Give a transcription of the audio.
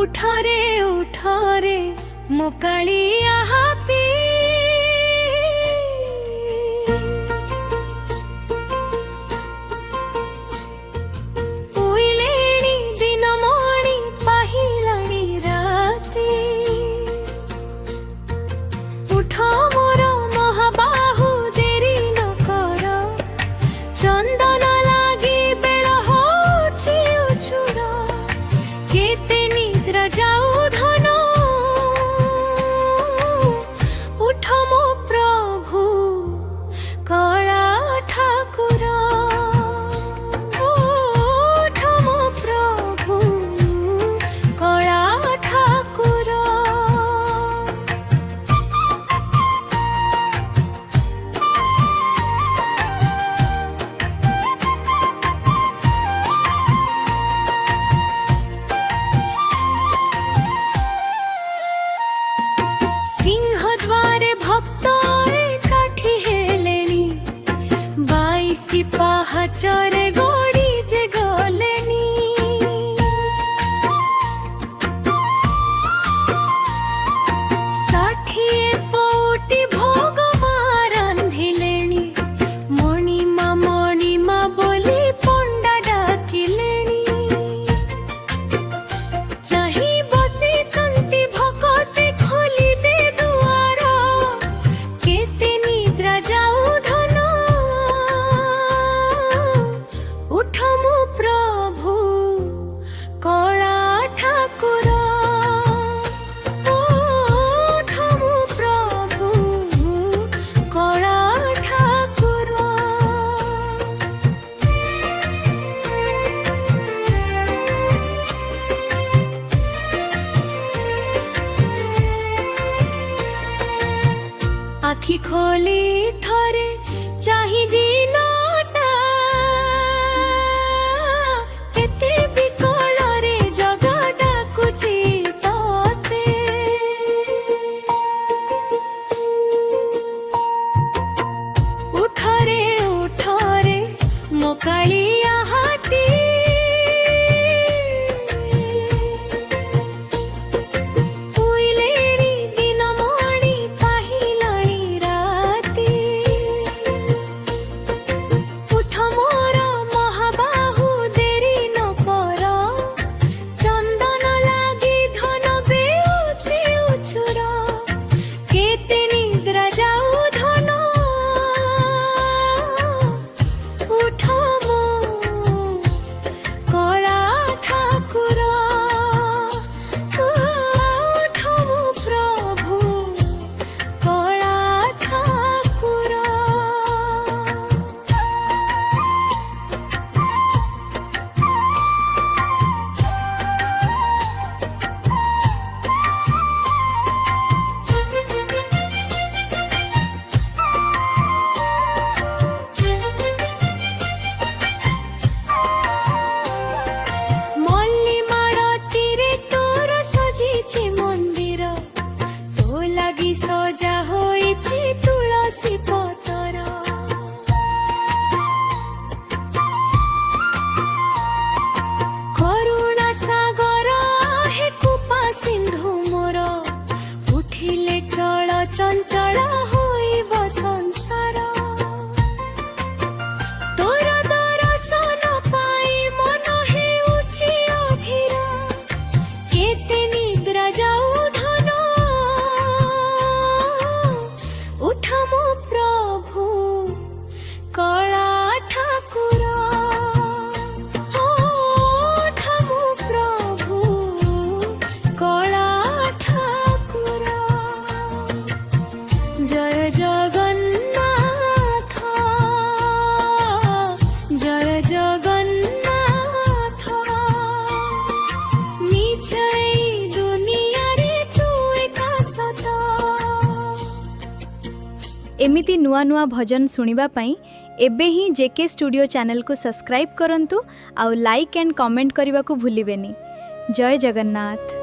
उठरे उठरे मो कालिया हाथी उइलेणी दिन मणि पाहिलाणी राती उठ मोर महाबाहु देरी न कर चंदन लागी बेल होछि उछुर केते निद्रा जाऊ धन उठ मो प्रभु कला ठाकुर उठ मो प्रभु कला ठाकुर सिंहद्वारे भक्त एकाठी हेलेनी बाईसी पाहाचरे गड़ी जे गलेनी षाठिए पौटी भोग रांधिलेनी मणिमा बोली पंडा डाकिलेनी चाही बसी चंती भकते खोली दे दुआर केते निद्रा जाऊ धन उठ मो प्रभु कला ठाकुर उठ मो प्रभु कला ठाकुर आखि खोली थरे चाहि दिनटा केते बिकल रे जगा डाकुची तोते उठरे उठरे मो कालिया हाथी उइलेणी दिन मणि पाहिलाणी राती उठ मोर महाबाहु देरी न कर चंदन लागी धन बेउछि उछुर केते निद्रा जाऊ धन उठ मो कला ठाकुर उठ मो प्रभु कला ठाकुर मल्ली माड़तीरे तोर सजिछि मंदिर तो लागी सजा होइछि तुलसी पतर करुणा सागर हे कृपा सिंधु मोर उठिले चल चंचल होइब संसार तोर दर्शन पाई मन हेउछि अधीर केते निद्रा जाऊ धन उठ मो प्रभु कला ठाकुर उठ मो प्रभु कला ठाकुर जय जगन्नाथ जय जगन्नाथ निजै दुनिया रे तू एका सत एमिति नुआ नुआ भजन सुनिबा पई एबे ही जेके स्टूडियो चैनल को सब्सक्राइब करंतु आउ लाइक एंड कमेंट करने को भूलिबेनी। जय जगन्नाथ।